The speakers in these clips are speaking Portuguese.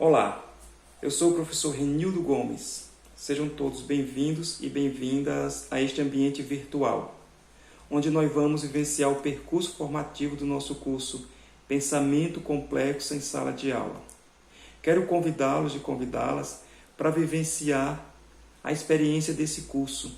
Olá, eu sou o professor Renildo Gomes. Sejam todos bem-vindos e bem-vindas a este ambiente virtual, onde nós vamos vivenciar o percurso formativo do nosso curso Pensamento Complexo em Sala de Aula. Quero convidá-los e convidá-las para vivenciar a experiência desse curso,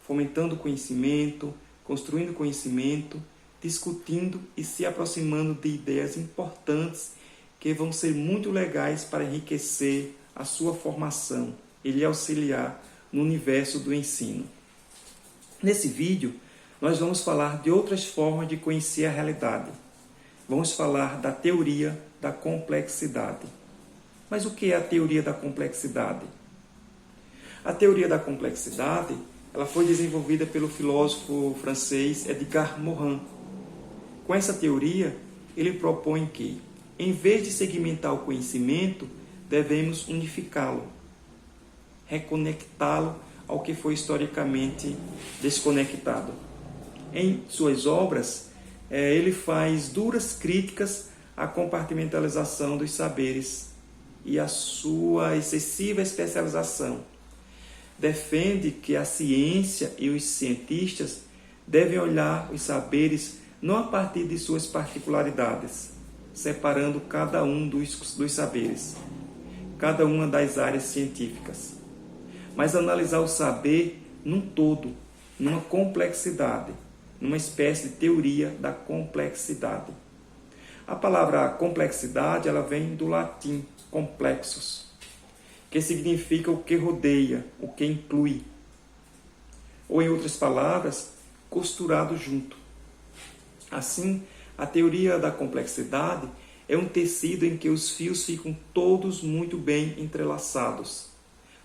fomentando conhecimento, construindo conhecimento, discutindo e se aproximando de ideias importantes que vão ser muito legais para enriquecer a sua formação e lhe auxiliar no universo do ensino. Nesse vídeo, nós vamos falar de outras formas de conhecer a realidade. Vamos falar da teoria da complexidade. Mas o que é a teoria da complexidade? A teoria da complexidade ela foi desenvolvida pelo filósofo francês Edgar Morin. Com essa teoria, ele propõe que, em vez de segmentar o conhecimento, devemos unificá-lo, reconectá-lo ao que foi historicamente desconectado. Em suas obras, ele faz duras críticas à compartimentalização dos saberes e à sua excessiva especialização. Defende que a ciência e os cientistas devem olhar os saberes não a partir de suas particularidades, separando cada um dos saberes, cada uma das áreas científicas, mas analisar o saber num todo, numa complexidade, numa espécie de teoria da complexidade. A palavra complexidade ela vem do latim complexus, que significa o que rodeia, o que inclui, ou em outras palavras, costurado junto. Assim, a teoria da complexidade é um tecido em que os fios ficam todos muito bem entrelaçados.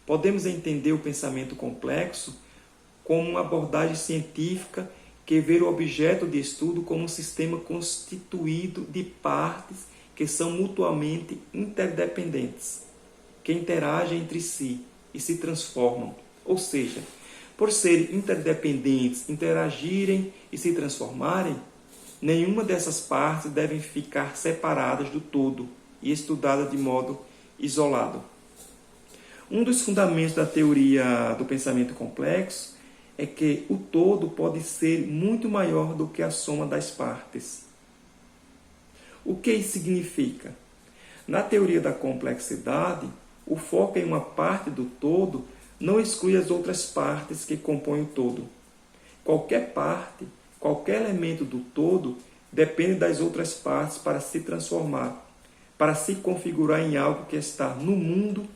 Podemos entender o pensamento complexo como uma abordagem científica que vê o objeto de estudo como um sistema constituído de partes que são mutuamente interdependentes, que interagem entre si e se transformam. Ou seja, por serem interdependentes, interagirem e se transformarem, nenhuma dessas partes devem ficar separadas do todo e estudadas de modo isolado. Um dos fundamentos da teoria do pensamento complexo é que o todo pode ser muito maior do que a soma das partes. O que isso significa? Na teoria da complexidade, o foco em uma parte do todo não exclui as outras partes que compõem o todo. Qualquer parte, qualquer elemento do todo depende das outras partes para se transformar, para se configurar em algo que está no mundo,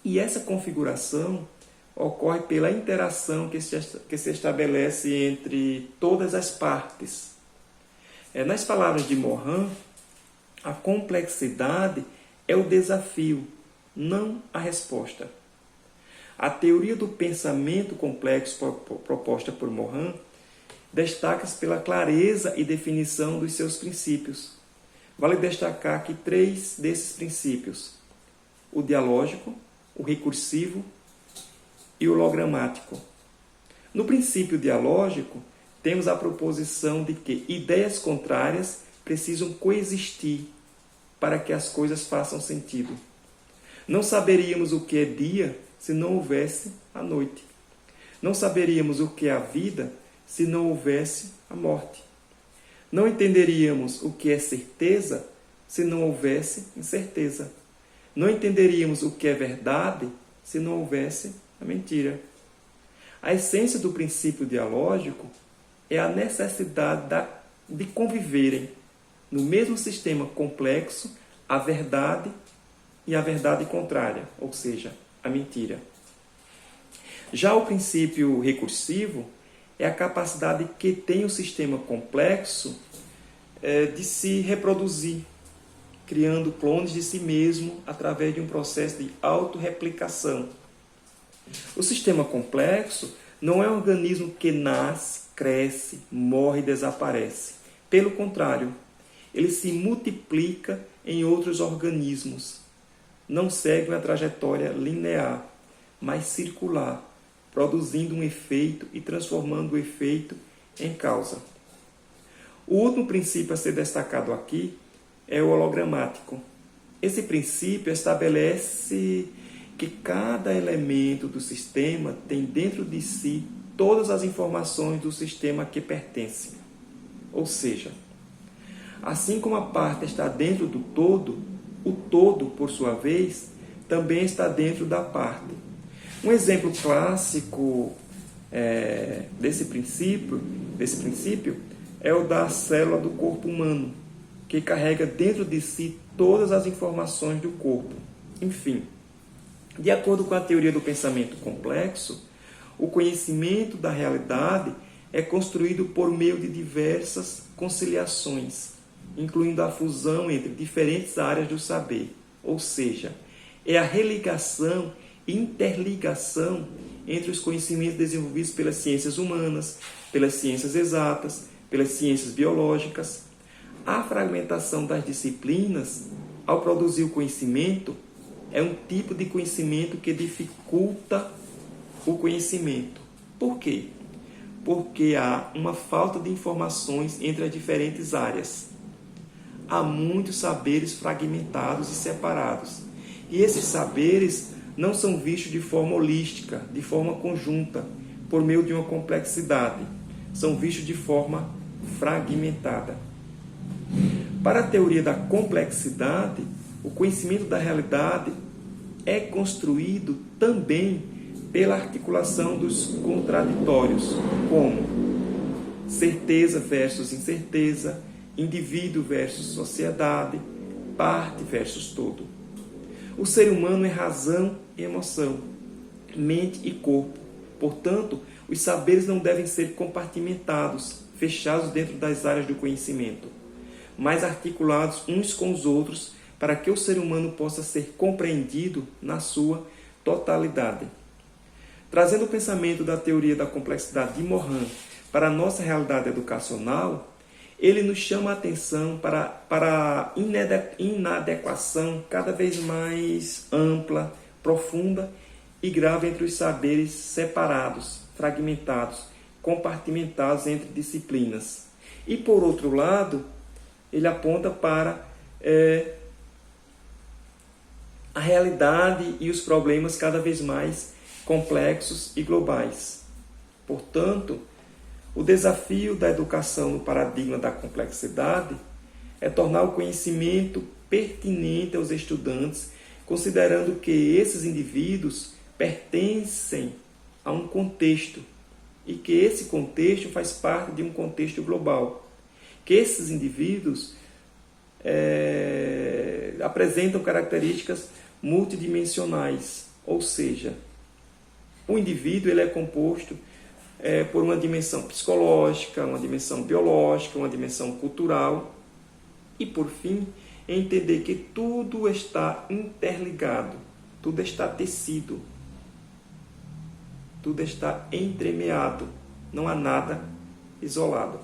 e essa configuração ocorre pela interação que se estabelece entre todas as partes. Nas palavras de Morin, a complexidade é o desafio, não a resposta. A teoria do pensamento complexo proposta por Morin destaca-se pela clareza e definição dos seus princípios. Vale destacar aqui 3 desses princípios: o dialógico, o recursivo e o logramático. No princípio dialógico, temos a proposição de que ideias contrárias precisam coexistir para que as coisas façam sentido. Não saberíamos o que é dia se não houvesse a noite. Não saberíamos o que é a vida se não houvesse a morte. Não entenderíamos o que é certeza se não houvesse incerteza. Não entenderíamos o que é verdade se não houvesse a mentira. A essência do princípio dialógico é a necessidade de conviverem no mesmo sistema complexo a verdade e a verdade contrária, ou seja, a mentira. Já o princípio recursivo é a capacidade que tem o sistema complexo de se reproduzir, criando clones de si mesmo através de um processo de autorreplicação. O sistema complexo não é um organismo que nasce, cresce, morre e desaparece. Pelo contrário, ele se multiplica em outros organismos. Não segue uma trajetória linear, mas circular, produzindo um efeito e transformando o efeito em causa. O último princípio a ser destacado aqui é o hologramático. Esse princípio estabelece que cada elemento do sistema tem dentro de si todas as informações do sistema a que pertence. Ou seja, assim como a parte está dentro do todo, o todo, por sua vez, também está dentro da parte. Um exemplo clássico desse princípio é o da célula do corpo humano, que carrega dentro de si todas as informações do corpo. Enfim, de acordo com a teoria do pensamento complexo, o conhecimento da realidade é construído por meio de diversas conciliações, incluindo a fusão entre diferentes áreas do saber, ou seja, é a religação e interligação entre os conhecimentos desenvolvidos pelas ciências humanas, pelas ciências exatas, pelas ciências biológicas. A fragmentação das disciplinas, ao produzir o conhecimento, é um tipo de conhecimento que dificulta o conhecimento. Por quê? Porque há uma falta de informações entre as diferentes áreas. Há muitos saberes fragmentados e separados. E esses saberes não são vistos de forma holística, de forma conjunta, por meio de uma complexidade. São vistos de forma fragmentada. Para a teoria da complexidade, o conhecimento da realidade é construído também pela articulação dos contraditórios, como certeza versus incerteza, indivíduo versus sociedade, parte versus todo. O ser humano é razão e emoção, mente e corpo. Portanto, os saberes não devem ser compartimentados, fechados dentro das áreas do conhecimento, mas articulados uns com os outros para que o ser humano possa ser compreendido na sua totalidade. Trazendo o pensamento da teoria da complexidade de Morin para a nossa realidade educacional, ele nos chama a atenção para a inadequação cada vez mais ampla, profunda e grave entre os saberes separados, fragmentados, compartimentados entre disciplinas. E, por outro lado, ele aponta para a realidade e os problemas cada vez mais complexos e globais. Portanto, o desafio da educação no paradigma da complexidade é tornar o conhecimento pertinente aos estudantes, considerando que esses indivíduos pertencem a um contexto e que esse contexto faz parte de um contexto global. Que esses indivíduos apresentam características multidimensionais, ou seja, o indivíduo ele é composto por uma dimensão psicológica, uma dimensão biológica, uma dimensão cultural e, por fim, entender que tudo está interligado, tudo está tecido, tudo está entremeado, não há nada isolado.